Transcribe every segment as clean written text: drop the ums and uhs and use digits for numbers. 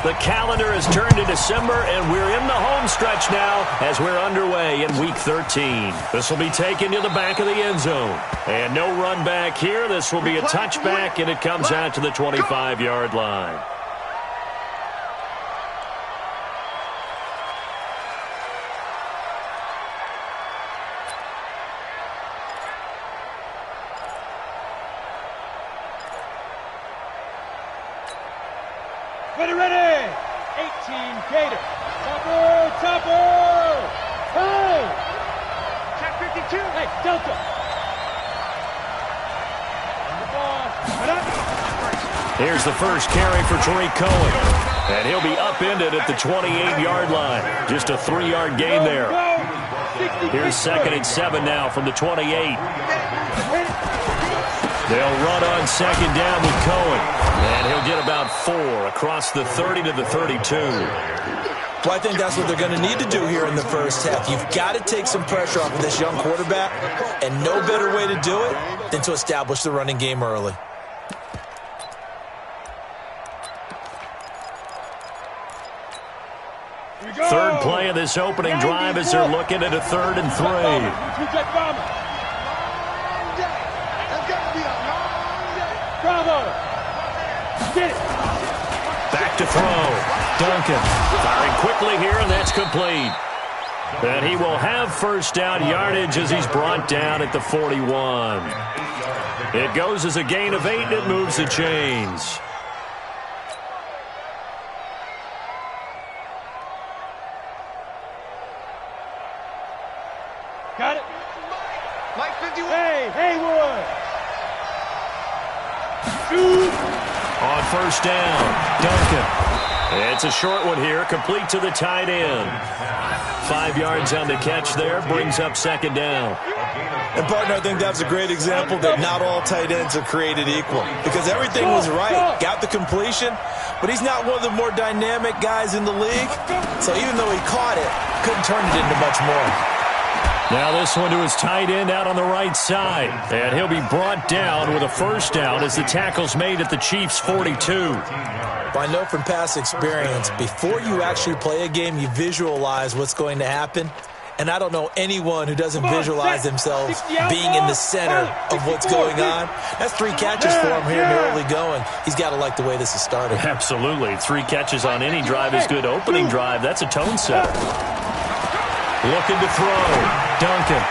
The calendar has turned to December, and we're in the home stretch now as we're underway in Week 13. This will be taken to the back of the end zone. And no run back here. This will be a touchback, and it comes out to the 25-yard line. Ready! 18 Gator. Topper! Hey! Check 52. Hey, Delta. Here's the first carry for Tariq Cohen. And he'll be upended at the 28-yard line. Just a 3-yard gain there. Here's 2nd and 7 now from the 28. They'll run on 2nd down with Cohen. And he'll get about 4 across the 30 to the 32. Well, I think that's what they're going to need to do here in the first half. You've got to take some pressure off of this young quarterback, and no better way to do it than to establish the running game early. Third play of this opening drive as they're looking at a 3rd and 3. Back to throw. Duncan firing quickly here, and that's complete. And he will have first down yardage as he's brought down at the 41. It goes as a gain of 8, and it moves the chains. Got it. Mike 51. Hey, Haywood. Shoot. On first down, Duncan. It's a short one here, complete to the tight end. 5 yards on the catch there, brings up 2nd down. And, partner, I think that's a great example that not all tight ends are created equal. Because everything was right. Got the completion, but he's not one of the more dynamic guys in the league. So even though he caught it, couldn't turn it into much more. Now this one to his tight end out on the right side. And he'll be brought down with a first down as the tackle's made at the Chiefs' 42. I know from past experience, before you actually play a game, you visualize what's going to happen. And I don't know anyone who doesn't visualize themselves being in the center of what's going on. That's 3 catches for him here in the early going. He's got to like the way this is starting. Absolutely. 3 catches on any drive is good. Opening drive, that's a tone setter. Looking to throw. Duncan.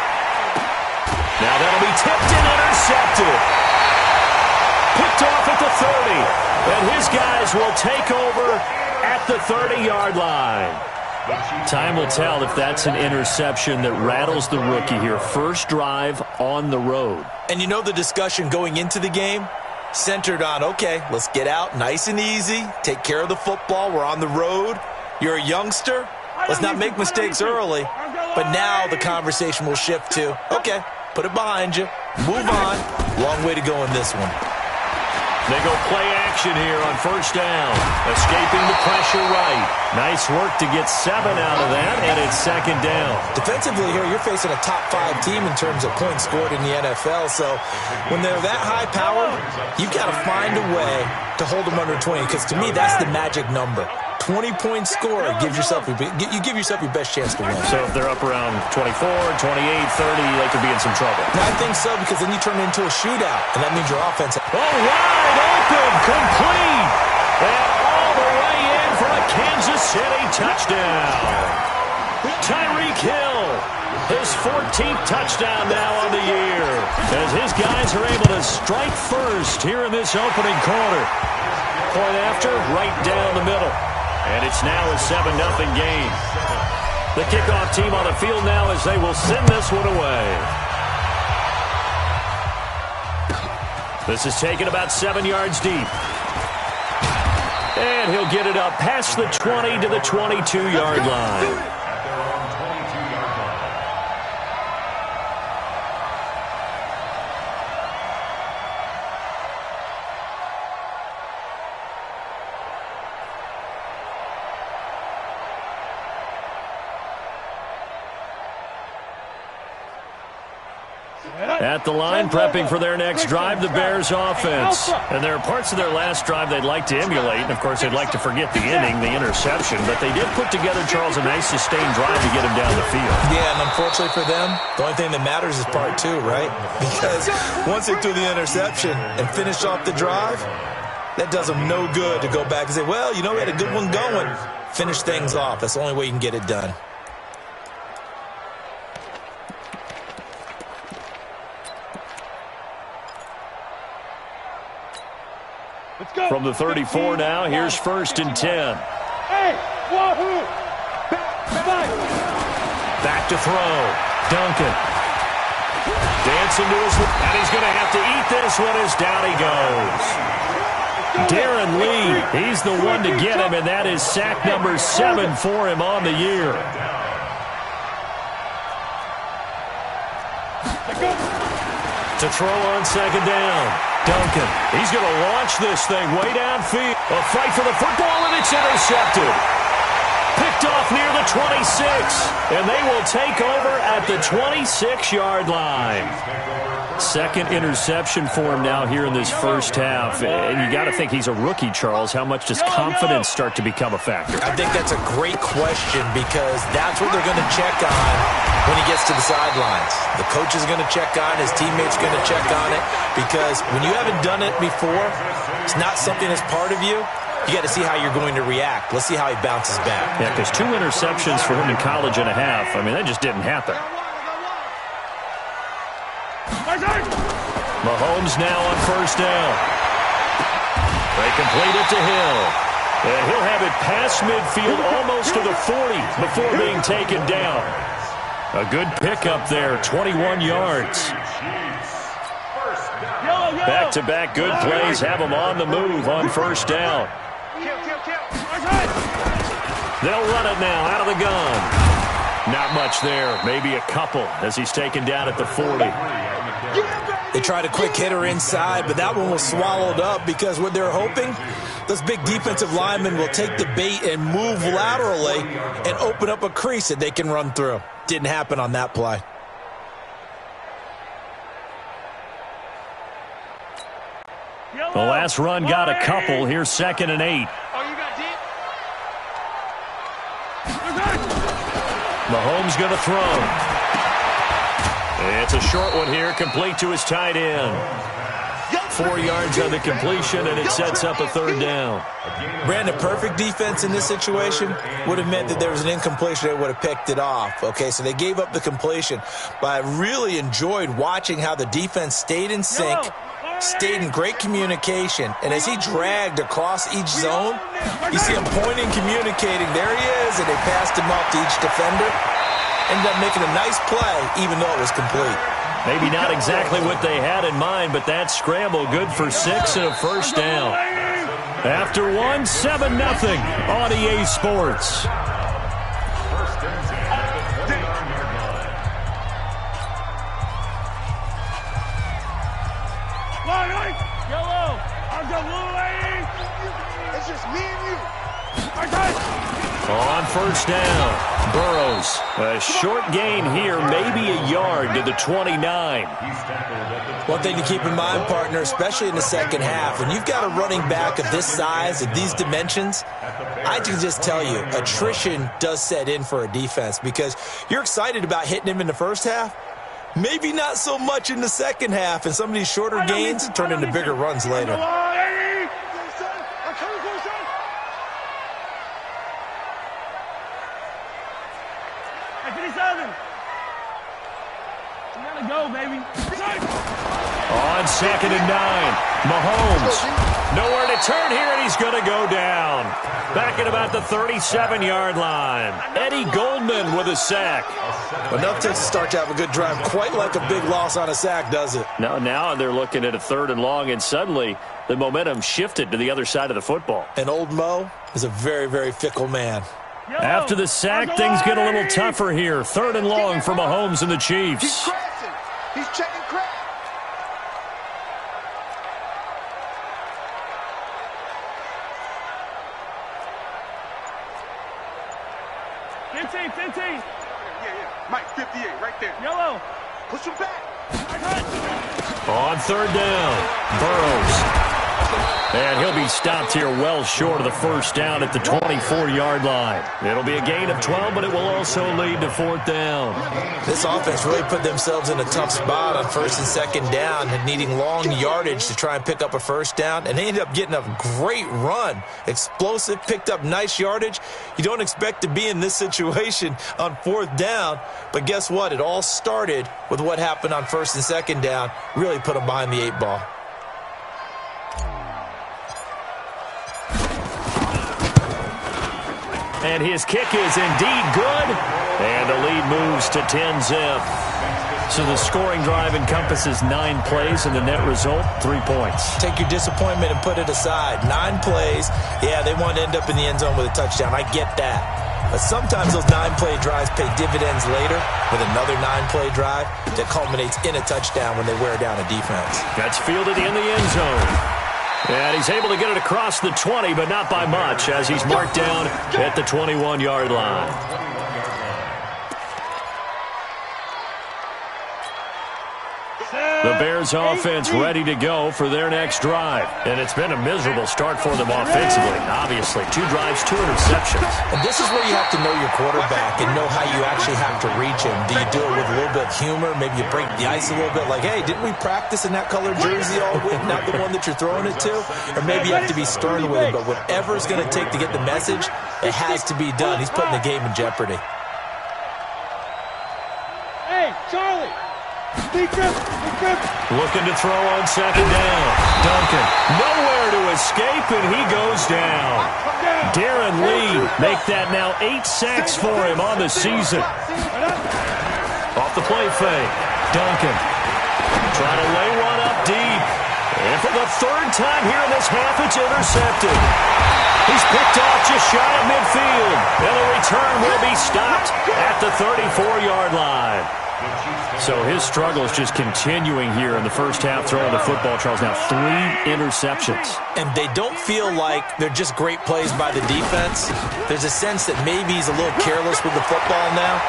Now that'll be tipped and intercepted. Picked off at the 30. And his guys will take over at the 30-yard line. Time will tell if that's an interception that rattles the rookie here. First drive on the road. And you know the discussion going into the game? Centered on, okay, let's get out nice and easy. Take care of the football. We're on the road. You're a youngster. Let's not make mistakes early. But now the conversation will shift to, okay, put it behind you. Move on. Long way to go in this one. They go play action here on first down. Escaping the pressure right. Nice work to get 7 out of that, and it's 2nd down. Defensively here, you're facing a top 5 team in terms of points scored in the NFL. So when they're that high powered, you've got to find a way to hold them under 20. Because to me, that's the magic number. 20-point score, you give yourself your best chance to win. So if they're up around 24, 28, 30, they could be in some trouble. I think so, because then you turn it into a shootout, and that means your offense. Wide open, complete, and all the way in for a Kansas City touchdown. Tyreek Hill, his 14th touchdown now on the year, as his guys are able to strike first here in this opening quarter. Point after, right down the middle. And it's now a 7-0 game. The kickoff team on the field now as they will send this one away. This is taken about 7 yards deep. And he'll get it up past the 20 to the 22-yard line. At the line, prepping for their next drive, the Bears offense. And there are parts of their last drive they'd like to emulate. And, of course, they'd like to forget the inning, the interception. But they did put together, Charles, a nice sustained drive to get him down the field. Yeah, and unfortunately for them, the only thing that matters is part two, right? Because once they threw the interception and finished off the drive, that does them no good to go back and say, well, you know, we had a good one going. Finish things off. That's the only way you can get it done. From the 34 now, here's 1st and 10. Back to throw. Duncan. Dancing to his... And he's going to have to eat this one as down he goes. Darren Lee, he's the one to get him, and that is sack number 7 for him on the year. To throw on 2nd down. Duncan, he's going to launch this thing way downfield. A fight for the football, and it's intercepted. Picked off near the 26, and they will take over at the 26-yard line. 2nd interception for him now here in this first half. And you got to think he's a rookie, Charles. How much does confidence start to become a factor? I think that's a great question because that's what they're going to check on when he gets to the sidelines. The coach is going to check on it. His teammates are going to check on it because when you haven't done it before, it's not something that's part of you. You got to see how you're going to react. Let's see how he bounces back. Yeah, because 2 interceptions for him in college and a half. I mean, that just didn't happen. Mahomes now on 1st down. They complete it to Hill. And he'll have it past midfield almost to the 40 before being taken down. A good pickup there, 21 yards. Back-to-back good plays have him on the move on 1st down. They'll run it now out of the gun. Not much there, maybe a couple as he's taken down at the 40. They tried a quick hitter inside, but that one was swallowed up because what they're hoping, those big defensive linemen will take the bait and move laterally and open up a crease that they can run through. Didn't happen on that play. The last run got a couple. Here's 2nd and 8. Mahomes going to throw. It's a short one here, complete to his tight end. 4 yards on the completion, and it sets up a 3rd down. Brandon, perfect defense in this situation would have meant that there was an incompletion that would have picked it off. Okay, so they gave up the completion, but I really enjoyed watching how the defense stayed in sync, stayed in great communication, and as he dragged across each zone, you see him pointing, communicating. There he is, and they passed him off to each defender. Ended up making a nice play, even though it was complete. Maybe not exactly what they had in mind, but that scramble good for 6 and a 1st down. After 1, 7-0 on EA Sports. It's just me and you. On 1st down, Burrows. A short gain here, maybe a yard to the 29. One thing to keep in mind, partner, especially in the second half, when you've got a running back of this size, of these dimensions, I can just tell you, attrition does set in for a defense because you're excited about hitting him in the first half. Maybe not so much in the second half, and some of these shorter gains turn into bigger runs later. Go, baby. On 2nd and 9, Mahomes. Nowhere to turn here, and he's going to go down. Back at about the 37-yard line. Eddie Goldman with a sack. Enough to start to have a good drive. Quite like a big loss on a sack, does it? Now they're looking at a 3rd and long, and suddenly the momentum shifted to the other side of the football. And old Mo is a very, very fickle man. After the sack, things get a little tougher here. 3rd and long for Mahomes and the Chiefs. He's checking crack. Yeah. Mike, 58, right there. Yellow. Push him back. On third down, Burrows. And he'll be stopped here well short of the first down at the 24-yard line. It'll be a gain of 12, but it will also lead to fourth down. This offense really put themselves in a tough spot on first and second down and needing long yardage to try and pick up a first down. And they ended up getting a great run. Explosive, picked up nice yardage. You don't expect to be in this situation on fourth down. But guess what? It all started with what happened on first and second down. Really put them behind the 8 ball. And his kick is indeed good. And the lead moves to 10-zip. So the scoring drive encompasses 9 plays, and the net result, 3 points. Take your disappointment and put it aside. 9 plays. Yeah, they want to end up in the end zone with a touchdown. I get that. But sometimes those 9-play drives pay dividends later with another 9-play drive that culminates in a touchdown when they wear down a defense. That's fielded in the end zone. And he's able to get it across the 20, but not by much, as he's marked down at the 21-yard line. The Bears offense ready to go for their next drive. And it's been a miserable start for them offensively. Obviously, 2 drives, 2 interceptions. And this is where you have to know your quarterback and know how you actually have to reach him. Do you do it with a little bit of humor? Maybe you break the ice a little bit like, hey, didn't we practice in that colored jersey all week, not the one that you're throwing it to? Or maybe you have to be stern with him. But whatever it's going to take to get the message, it has to be done. He's putting the game in jeopardy. Hey, Charlie. Looking to throw on second down. Duncan, nowhere to escape, and he goes down. Darren Lee make that now 8 sacks for him on the season. Off the play fake. Duncan trying to lay one up deep. And for the 3rd time here in this half, it's intercepted. He's picked off just shy of midfield. And the return will be stopped at the 34-yard line. So his struggle is just continuing here in the first half, throwing the football. Charles, now 3 interceptions. And they don't feel like they're just great plays by the defense. There's a sense that maybe he's a little careless with the football now.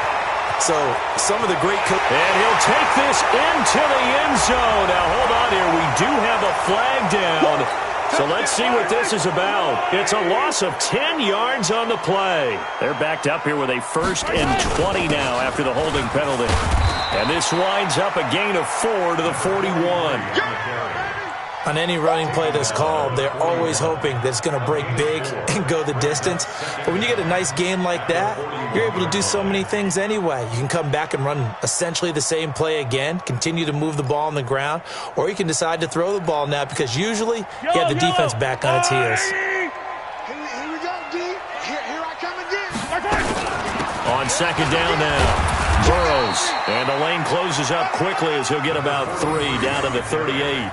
So some of the great... And he'll take this into the end zone. Now, hold on here. We do have a flag down. So let's see what this is about. It's a loss of 10 yards on the play. They're backed up here with a 1st and 20 now after the holding penalty. And this winds up a gain of 4 to the 41. On any running play that's called, they're always hoping that it's going to break big and go the distance. But when you get a nice game like that, you're able to do so many things anyway. You can come back and run essentially the same play again, continue to move the ball on the ground, or you can decide to throw the ball now because usually you have the defense back on its heels. Here we go, D. Here I come again. On second down now, Burrows. And the lane closes up quickly as he'll get about 3 down to the 38.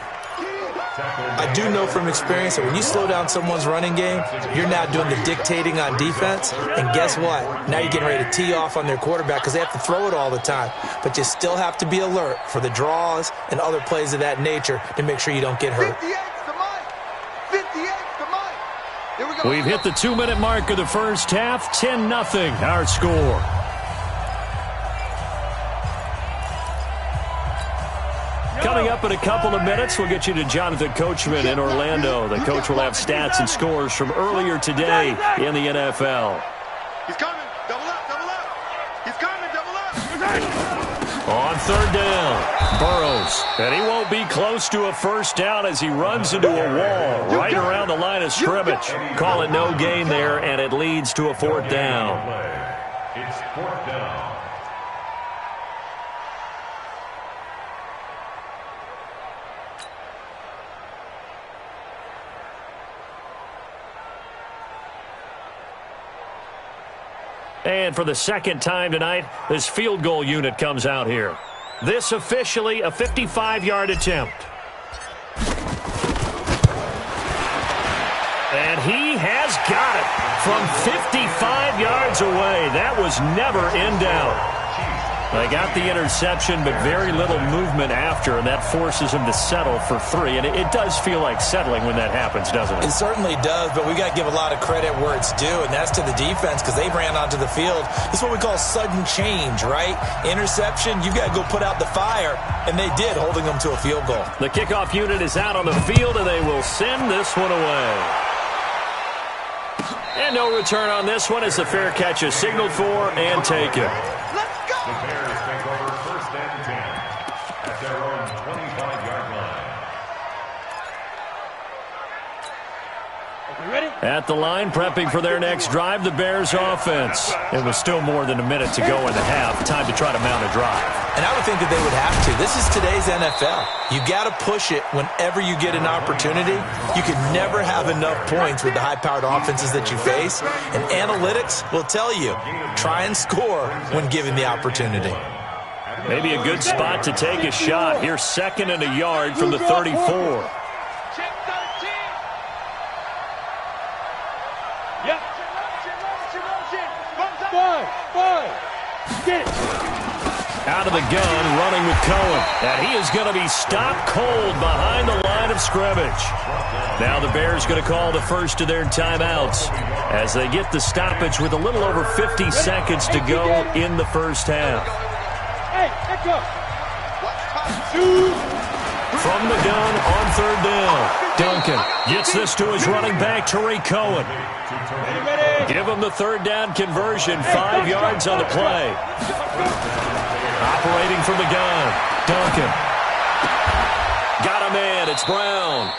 I do know from experience that when you slow down someone's running game, you're now doing the dictating on defense. And guess what? Now you're getting ready to tee off on their quarterback because they have to throw it all the time. But you still have to be alert for the draws and other plays of that nature to make sure you don't get hurt. 58's the mic. 58's the mic. Here we go. We've hit the 2-minute mark of the first half. 10-0 our score. Coming up in a couple of minutes, we'll get you to Jonathan Coachman in Orlando. The coach will have stats and scores from earlier today in the NFL. He's coming. Double up, double up. He's coming, double up. On third down, Burrows. And he won't be close to a first down as he runs into a wall right around the line of scrimmage. Call it no gain there, and it leads to a 4th down. It's 4th down. And for the 2nd time tonight, this field goal unit comes out here. This officially a 55-yard attempt. And he has got it from 55 yards away. That was never in doubt. They got the interception, but very little movement after, and that forces him to settle for 3. And it does feel like settling when that happens, doesn't it? It certainly does, but we got to give a lot of credit where it's due, and that's to the defense because they ran onto the field. This is what we call sudden change, right? Interception, you've got to go put out the fire, and they did, holding them to a field goal. The kickoff unit is out on the field, and they will send this one away. And no return on this one as the fair catch is signaled for and taken. The Bears take over 1st and 10 at their own 25-yard line. Ready? At the line, prepping for their next drive, the Bears offense. It was still more than a minute to go in the half. Time to try to mount a drive. And I would think that they would have to. This is today's NFL. You got to push it whenever you get an opportunity. You can never have enough points with the high-powered offenses that you face. And analytics will tell you, try and score when given the opportunity. Maybe a good spot to take a shot. Here's 2nd and a yard from the 34. Out of the gun, running with Cohen. And he is going to be stopped cold behind the line of scrimmage. Now the Bears going to call the first of their timeouts as they get the stoppage with a little over 50 seconds to go in the first half. From the gun on 3rd down. Duncan gets this to his running back, Tariq Cohen. Give him the 3rd down conversion, 5 yards on the play. Operating from the gun, Duncan. Got a man, it's Brown.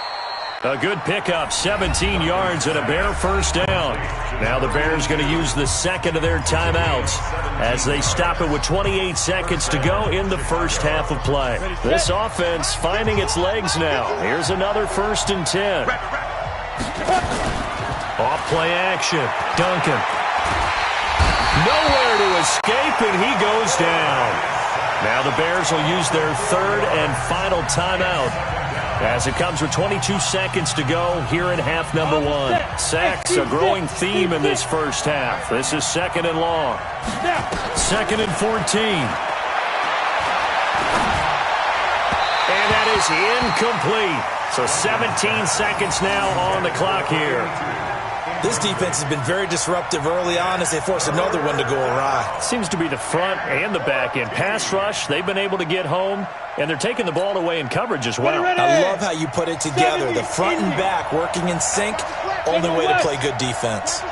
A good pickup, 17 yards and a Bear 1st down. Now the Bears going to use the 2nd of their timeouts as they stop it with 28 seconds to go in the first half of play. This offense finding its legs now. Here's another 1st and 10. Off play action, Duncan. Nowhere to escape, and he goes down. Now the Bears will use their 3rd and final timeout as it comes with 22 seconds to go here in half number 1. Sacks, a growing theme in this first half. This is 2nd and long. 2nd and 14. And that is incomplete. So 17 seconds now on the clock here. This defense has been very disruptive early on as they force another one to go awry. Seems to be the front and the back end. Pass rush, they've been able to get home, and they're taking the ball away in coverage as well. I love how you put it together. The front and back working in sync, only way to play good defense.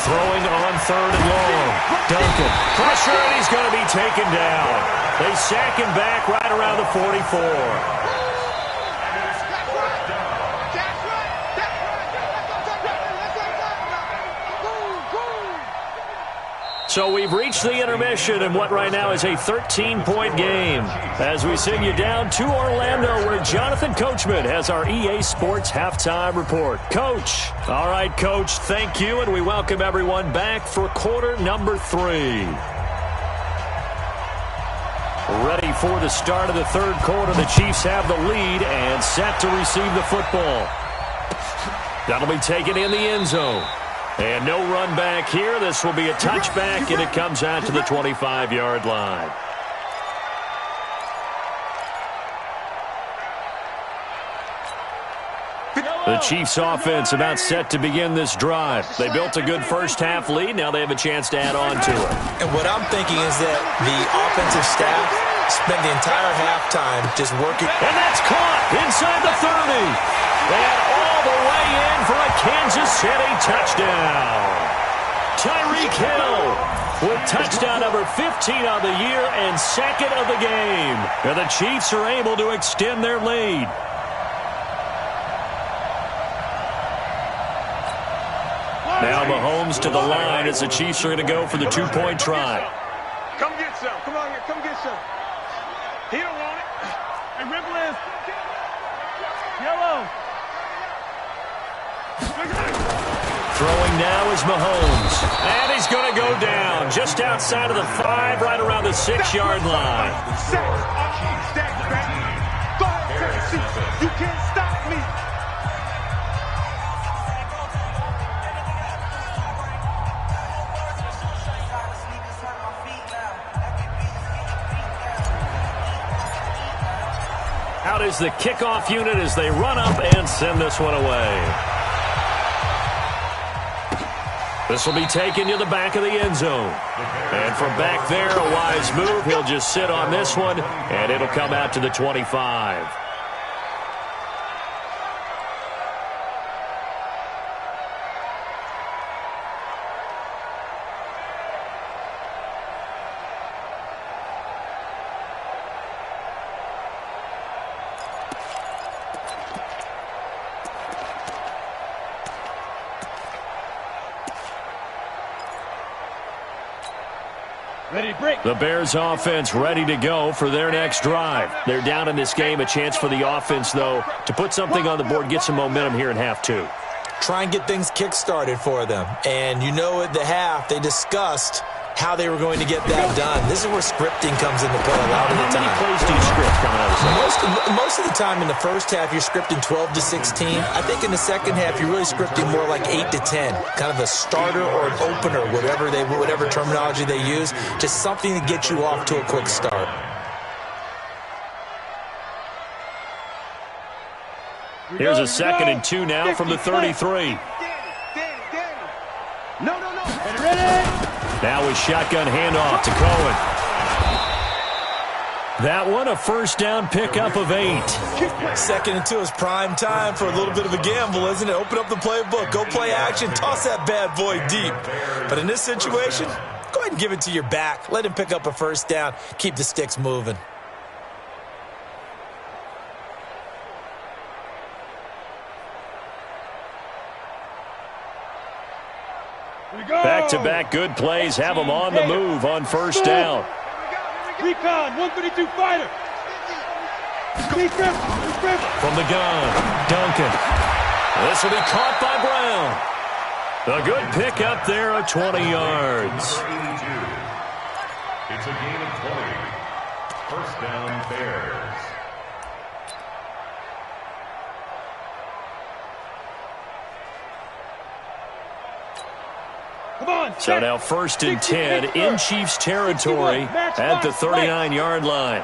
Throwing on 3rd and long. Duncan. Pressure, and he's going to be taken down. They sack him back right around the 44. So we've reached the intermission in what right now is a 13-point game as we send you down to Orlando where Jonathan Coachman has our EA Sports Halftime Report. Coach. All right, Coach, thank you, and we welcome everyone back for quarter number 3. Ready for the start of the 3rd quarter. The Chiefs have the lead and set to receive the football. That'll be taken in the end zone. And no run back here. This will be a touchback, and it comes out to the 25-yard line. The Chiefs offense about set to begin this drive. They built a good first half lead. Now they have a chance to add on to it. And what I'm thinking is that the offensive staff spent the entire halftime just working. And that's caught inside the 30. And all the way in for a Kansas City touchdown. Tyreek Hill with touchdown number 15 on the year and 2nd of the game. And the Chiefs are able to extend their lead. Now Mahomes to the line as the Chiefs are going to go for the 2-point try. Come get some. Come on here. Come get some. He don't want it. Hey, Ripple is yellow. Throwing now is Mahomes. And he's going to go down just outside of the 5, right around the 6-yard line. Go ahead, Tennessee. You can't stop me. out is the kickoff unit as they run up and send this one away. This will be taken to the back of the end zone. And from back there, a wise move. He'll just sit on this one, and it'll come out to the 25. The Bears offense ready to go for their next drive. They're down in this game. A chance for the offense, though, to put something on the board, get some momentum here in half two. Try and get things kick-started for them. And you know at the half, they discussed how they were going to get that done. This is where scripting comes into play a lot of the time. How many plays do you script coming out of this? Most of the time in the first half, you're scripting 12 to 16. I think in the second half, you're really scripting more like 8 to 10. Kind of a starter or an opener, whatever terminology they use. Just something to get you off to a quick start. Here's a 2nd and 2 now from the 33. No. Ready? Now with shotgun handoff to Cohen. That one, a first down pickup of 8. 2nd and 2 is prime time for a little bit of a gamble, isn't it? Open up the playbook, go play action, toss that bad boy deep. But in this situation, go ahead and give it to your back. Let him pick up a first down. Keep the sticks moving. Back-to-back good plays have them on the move on first down. Recon, 132 fighter. From the gun, Duncan. This will be caught by Brown. A good pick up there at 20 yards. It's a gain of 20. First down, Bears. So now 1st and 10 in Chiefs territory at the 39-yard line.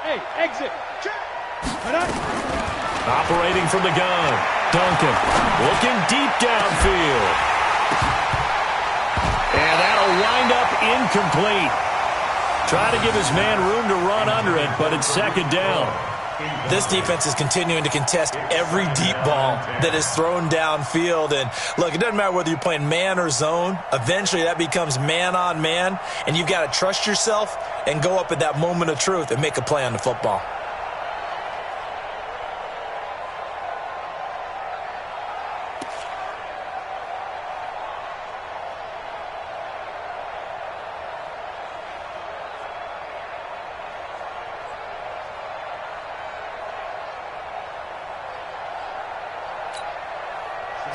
Hey, exit. Operating from the gun, Duncan looking deep downfield. And that'll wind up incomplete. Try to give his man room to run under it, but it's 2nd down. This defense is continuing to contest every deep ball that is thrown downfield. And, look, it doesn't matter whether you're playing man or zone. Eventually, that becomes man-on-man, and you've got to trust yourself and go up at that moment of truth and make a play on the football.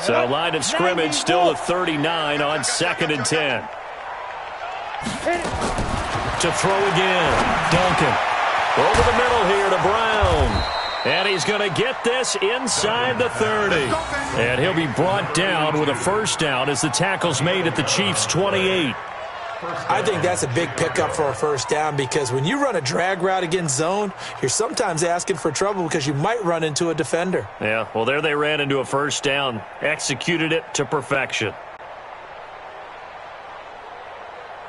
So line of scrimmage still at 39 on 2nd and 10. To throw again, Duncan. Over the middle here to Brown. And he's going to get this inside the 30. And he'll be brought down with a first down as the tackle's made at the Chiefs' 28. I think that's a big pickup for a first down because when you run a drag route against zone, you're sometimes asking for trouble because you might run into a defender. Yeah, well, there they ran into a first down. Executed it to perfection.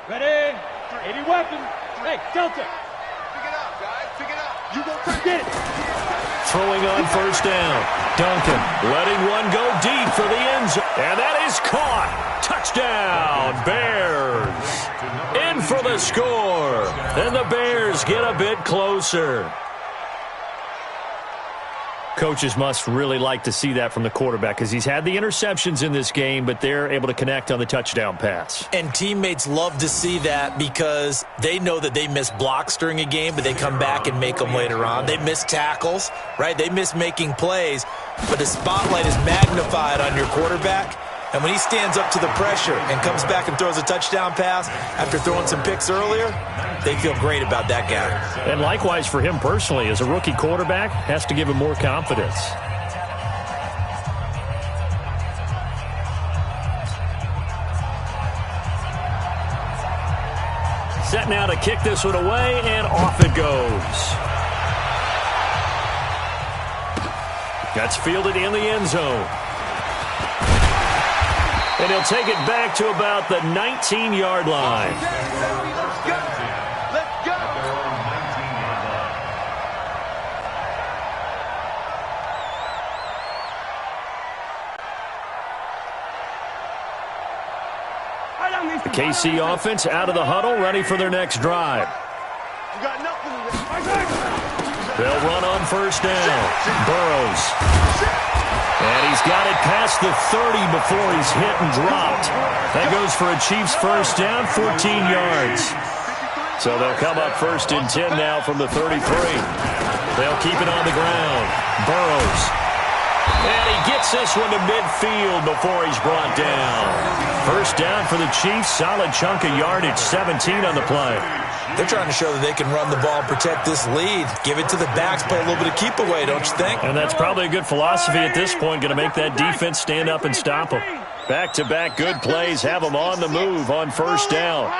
Ready? 80 weapons. Hey, Delta. Pick it up, guys. Pick it up. You go get it. Throwing on first down. Duncan letting one go deep for the end zone. And that is caught. Touchdown, Bears. In for the score. And the Bears get a bit closer. Coaches must really like to see that from the quarterback because he's had the interceptions in this game, but they're able to connect on the touchdown pass. And teammates love to see that because they know that they miss blocks during a game, but they come back and make them later on. They miss tackles, right? They miss making plays, but the spotlight is magnified on your quarterback. And when he stands up to the pressure and comes back and throws a touchdown pass after throwing some picks earlier, they feel great about that guy. And likewise for him personally, as a rookie quarterback, has to give him more confidence. Set. Set now to kick this one away, and off it goes. That's fielded in the end zone. And he'll take it back to about the 19-yard line. Let's go. The KC offense out of the huddle, ready for their next drive. They'll run on first down. Burrows. And he's got it past the 30 before he's hit and dropped. That goes for a Chiefs first down, 14 yards. So they'll come up first and 10 now from the 33. They'll keep it on the ground. Burrows. And he gets this one to midfield before he's brought down. First down for the Chiefs. Solid chunk of yardage, 17 on the play. They're trying to show that they can run the ball and protect this lead. Give it to the backs, put a little bit of keep away, don't you think? And that's probably a good philosophy at this point. Going to make that defense stand up and stop them. Back-to-back good plays. Have them on the move on first down.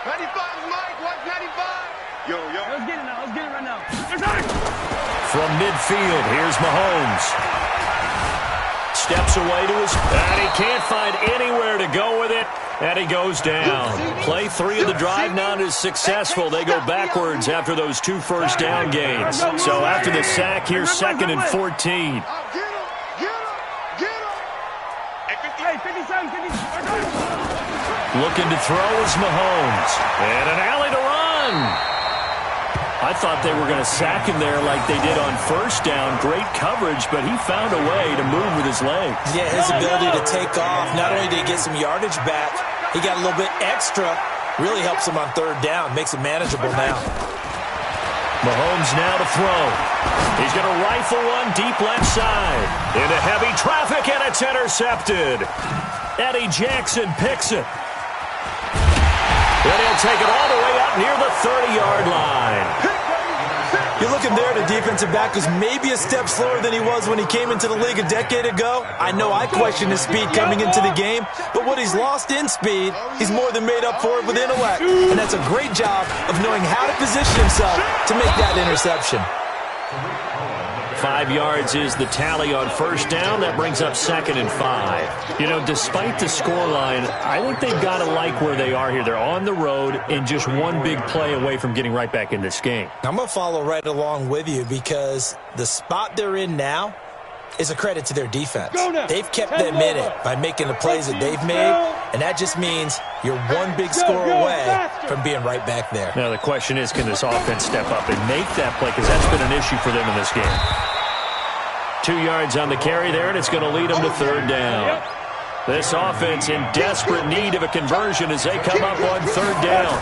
95, Mike. What's 95? Yo. Let's get it now. Let's get it right now. From midfield, here's Mahomes. Steps away to his... And he can't find anywhere to go with it. And he goes down. Play 3 of the drive not as successful. They go backwards after those 2 first down gains. So after the sack, here's 2nd and 14. Looking to throw is Mahomes. And an alley to run. I thought they were going to sack him there like they did on first down. Great coverage, but he found a way to move with his legs. Yeah, his ability to take off. Not only did he get some yardage back, he got a little bit extra. Really helps him on third down. Makes it manageable now. Mahomes now to throw. He's going to rifle one deep left side. Into heavy traffic, and it's intercepted. Eddie Jackson picks it. And he'll take it all the way up near the 30-yard line. You're looking there, the defensive back was maybe a step slower than he was when he came into the league a decade ago. I know I questioned his speed coming into the game, but what he's lost in speed, he's more than made up for it with intellect. And that's a great job of knowing how to position himself to make that interception. 5 yards is the tally on first down. That brings up 2nd and 5. You know, despite the scoreline, I think they've got to like where they are here. They're on the road and just one big play away from getting right back in this game. I'm going to follow right along with you because the spot they're in now is a credit to their defense. They've kept them in it by making the plays that they've made, and that just means you're one big score away from being right back there. Now, the question is, can this offense step up and make that play? Because that's been an issue for them in this game. 2 yards on the carry there, and it's going to lead them to third down. This offense in desperate need of a conversion as they come up on third down.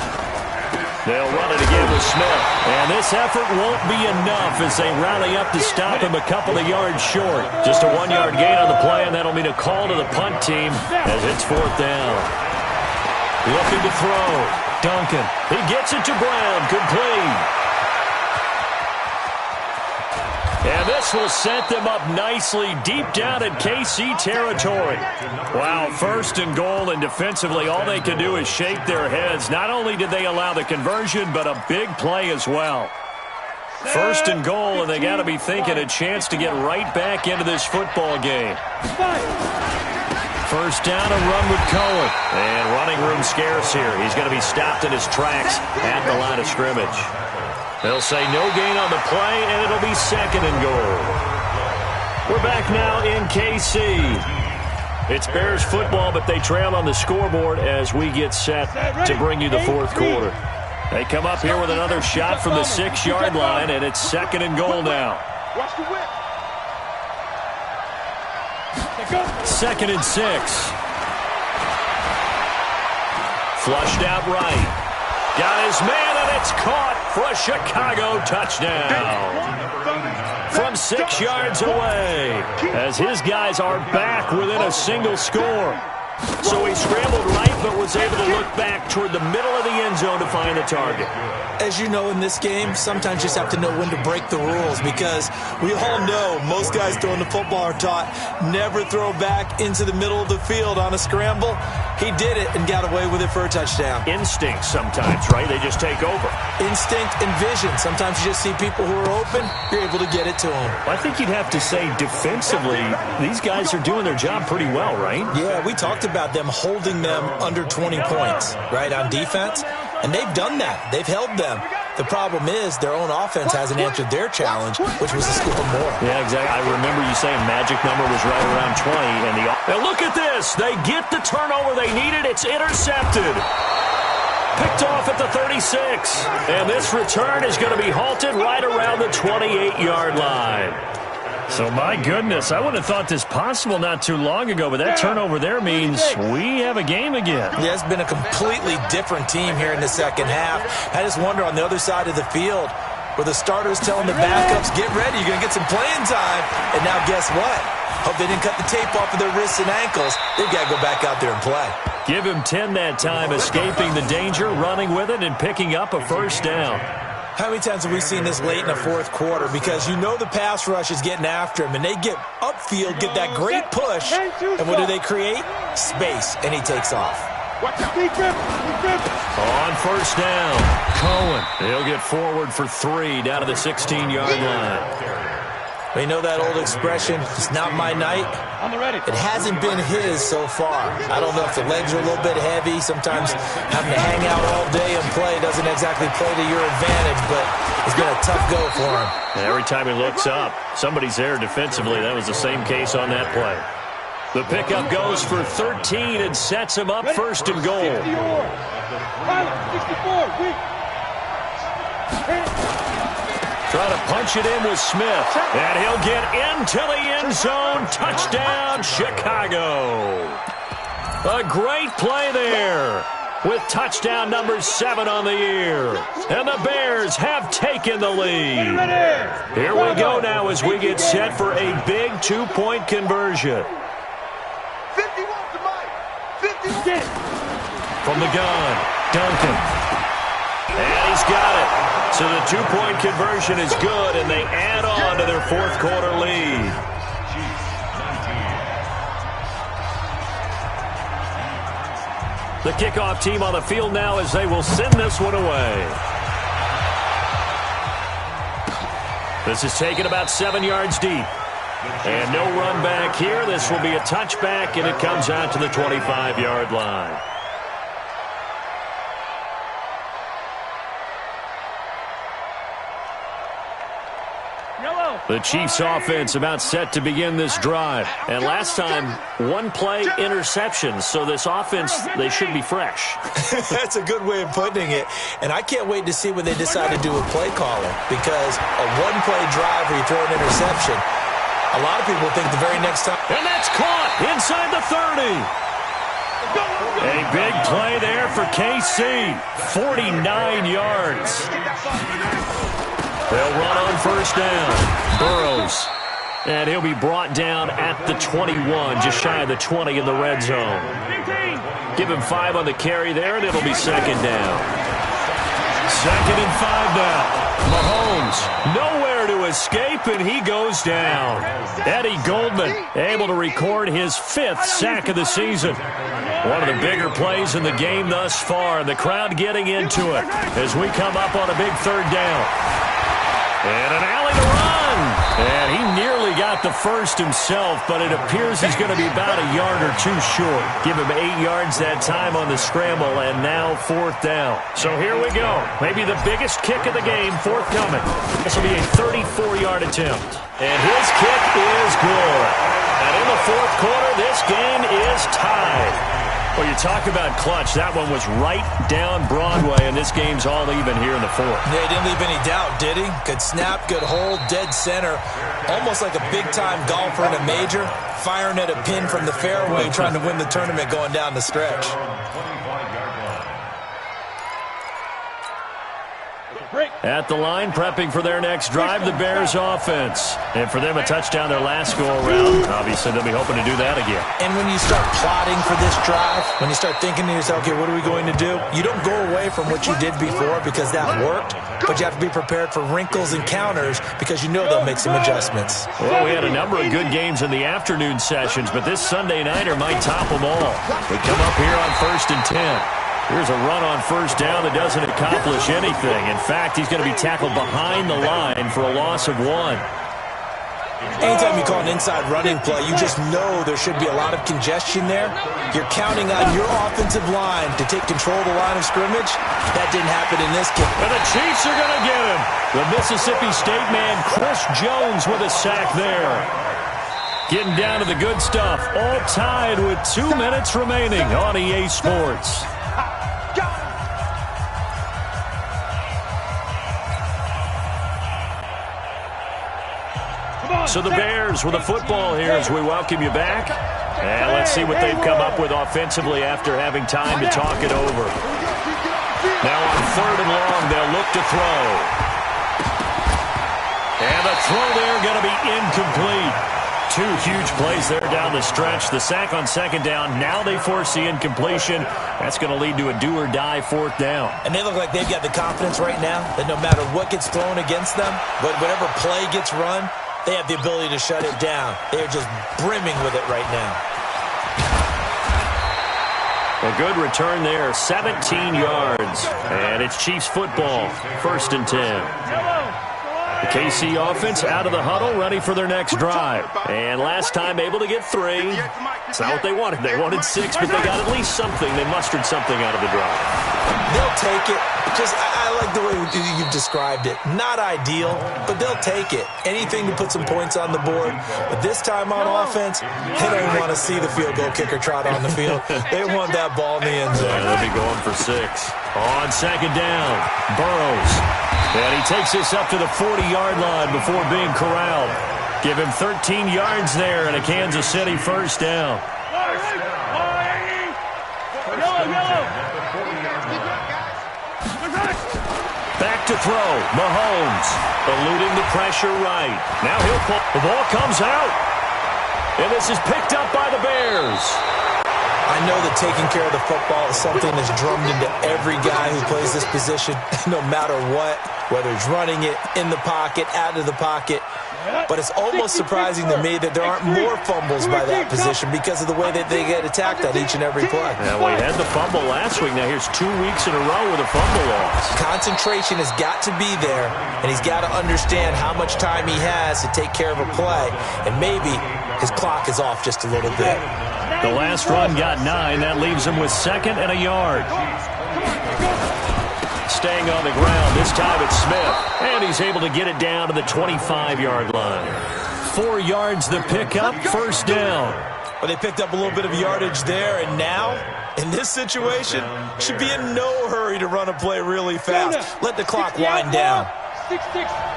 They'll run it again with Smith. And this effort won't be enough as they rally up to stop him a couple of yards short. Just a 1-yard gain on the play, and that'll mean a call to the punt team as it's fourth down. Looking to throw. Duncan. He gets it to Brown. Complete. And this will set them up nicely deep down in KC territory. Wow, first and goal, and defensively all they can do is shake their heads. Not only did they allow the conversion, but a big play as well. First and goal, and they got to be thinking a chance to get right back into this football game. First down and run with Cohen. And running room scarce here. He's going to be stopped in his tracks at the line of scrimmage. They'll say no gain on the play, and it'll be 2nd and goal. We're back now in KC. It's Bears football, but they trail on the scoreboard as we get set to bring you the fourth quarter. They come up here with another shot from the 6-yard line, and it's 2nd and goal now. 2nd and 6. Flushed out right. Got his man, and it's caught for a Chicago touchdown. From 6 yards away, as his guys are back within a single score. So he scrambled right, but was able to look back toward the middle of the end zone to find the target. as you know in this game, sometimes you just have to know when to break the rules, because we all know most guys throwing the football are taught never throw back into the middle of the field on a scramble. He did it and got away with it for a touchdown. Instinct sometimes, right? They just take over. Instinct and vision. Sometimes you just see people who are open, you're able to get it to them. I think you'd have to say defensively, these guys are doing their job pretty well, right? Yeah, we talked about them holding them under 20 points, right, on defense. And they've done that. They've held them. The problem is their own offense hasn't answered their challenge, which was to score more. Yeah, exactly. I remember you saying magic number was right around 20. Now look at this. They get the turnover they needed. It's intercepted. Picked off at the 36. And this return is going to be halted right around the 28-yard line. So, my goodness, I wouldn't have thought this possible not too long ago, but that turnover there means we have a game again. Yeah, it's been a completely different team here in the second half. I just wonder on the other side of the field, where the starters telling the backups, get ready, you're going to get some playing time. And now guess what? Hope they didn't cut the tape off of their wrists and ankles. They've got to go back out there and play. Give him 10 that time, escaping the danger, running with it, and picking up a first down. How many times have we seen this late in the fourth quarter? Because you know the pass rush is getting after him, and they get upfield, get that great push, and what do they create? Space, and he takes off. On first down, Cohen. He'll get forward for 3 down to the 16-yard line. We know that old expression, it's not my night. It hasn't been his so far. I don't know if the legs are a little bit heavy. Sometimes having to hang out all day and play doesn't exactly play to your advantage, but it's been a tough go for him. And every time he looks up, somebody's there defensively. That was the same case on that play. The pickup goes for 13 and sets him up first and goal. Trying to punch it in with Smith. And he'll get into the end zone. Touchdown, Chicago. A great play there with touchdown number 7 on the year. And the Bears have taken the lead. Here we go now as we get set for a big 2-point conversion. From the gun, Duncan. And he's got it. So the 2-point conversion is good, and they add on to their fourth quarter lead. The kickoff team on the field now as they will send this one away. This is taken about 7 yards deep. And no run back here. This will be a touchback, and it comes out to the 25-yard line. The Chiefs offense about set to begin this drive. And last time, 1-play interception. So this offense, they should be fresh. That's a good way of putting it. And I can't wait to see when they decide to do a play calling. Because a 1-play drive where you throw an interception, a lot of people think the very next time. And that's caught inside the 30. A big play there for KC. 49 yards. They'll run on first down. Burrows. And he'll be brought down at the 21, just shy of the 20 in the red zone. Give him 5 on the carry there, and it'll be second down. 2nd and 5 now. Mahomes, nowhere to escape, and he goes down. Eddie Goldman able to record his 5th sack of the season. One of the bigger plays in the game thus far, and the crowd getting into it as we come up on a big 3rd down. And an alley to run. And he nearly got the first himself, but it appears he's going to be about a yard or 2 short. Give him 8 yards that time on the scramble, and now 4th down. So here we go. Maybe the biggest kick of the game forthcoming. This will be a 34-yard attempt. And his kick is good. And in the 4th quarter, this game is tied. Well, you talk about clutch. That one was right down Broadway, and this game's all even here in the 4th. Yeah, he didn't leave any doubt, did he? Good snap, good hold, dead center. Almost like a big-time golfer in a major, firing at a pin from the fairway, trying to win the tournament going down the stretch. Break. At the line, prepping for their next drive, the Bears offense. And for them, a touchdown their last go-around. Obviously, they'll be hoping to do that again. And when you start plotting for this drive, when you start thinking to yourself, okay, what are we going to do? You don't go away from what you did before because that worked, but you have to be prepared for wrinkles and counters because you know they'll make some adjustments. Well, we had a number of good games in the afternoon sessions, but this Sunday nighter might top them all. They come up here on 1st and 10. Here's a run on 1st down that doesn't accomplish anything. In fact, he's going to be tackled behind the line for a loss of 1. Anytime you call an inside running play, you just know there should be a lot of congestion there. You're counting on your offensive line to take control of the line of scrimmage. That didn't happen in this game. And the Chiefs are going to get him. The Mississippi State man, Chris Jones, with a sack there. Getting down to the good stuff. All tied with 2 minutes remaining on EA Sports. So the Bears with the football here as we welcome you back. And let's see what they've come up with offensively after having time to talk it over. Now on 3rd and long, they'll look to throw. And the throw there going to be incomplete. 2 huge plays there down the stretch. The sack on 2nd down. Now they force the incompletion. That's going to lead to a do-or-die 4th down. And they look like they've got the confidence right now that no matter what gets thrown against them, whatever play gets run, they have the ability to shut it down. They're just brimming with it right now. A good return there, 17 yards. And it's Chiefs football, 1st and 10. The KC offense out of the huddle, ready for their next drive. And last time able to get 3. It's not what they wanted. They wanted 6, but they got at least something. They mustered something out of the drive. They'll take it. I like the way you've described it. Not ideal, but they'll take it. Anything to put some points on the board. But this time on offense, they don't want to see the field goal kicker trot on the field. They want that ball in the end zone. Yeah, they'll be going for 6. On 2nd down, Burrows. And he takes this up to the 40-yard line before being corralled. Give him 13 yards there and a Kansas City 1st down. Back to throw. Mahomes eluding the pressure right. Now he'll pull. The ball comes out. And this is picked up by the Bears. I know that taking care of the football is something that's drummed into every guy who plays this position, no matter what, whether it's running it, in the pocket, out of the pocket. But it's almost surprising to me that there aren't more fumbles by that position because of the way that they get attacked on each and every play. Yeah, well, he had the fumble last week. Now here's 2 weeks in a row with a fumble loss. Concentration has got to be there, and he's got to understand how much time he has to take care of a play. And maybe his clock is off just a little bit. The last run got 9. That leaves him with 2nd and a yard. Staying on the ground, this time it's Smith. And he's able to get it down to the 25-yard line. 4 yards the pickup, 1st down. Well, they picked up a little bit of yardage there, and now, in this situation, should be in no hurry to run a play really fast. Let the clock wind down. 6-6,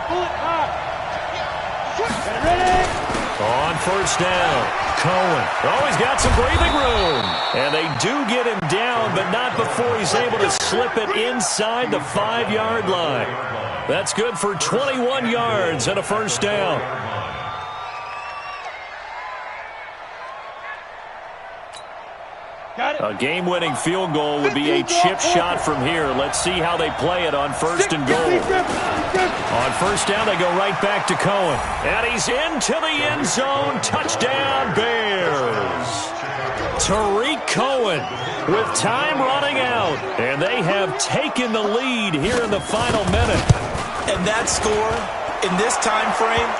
pull it high. Ready? On 1st down, Cohen. Oh, he's got some breathing room. And they do get him down, but not before he's able to slip it inside the 5-yard line. That's good for 21 yards and a 1st down. A game-winning field goal would be a chip shot from here. Let's see how they play it on 1st and goal. On 1st down, they go right back to Cohen. And he's into the end zone. Touchdown, Bears. Tariq Cohen with time running out. And they have taken the lead here in the final minute. And that score in this time frame,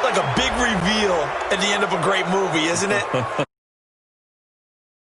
like a big reveal at the end of a great movie, isn't it?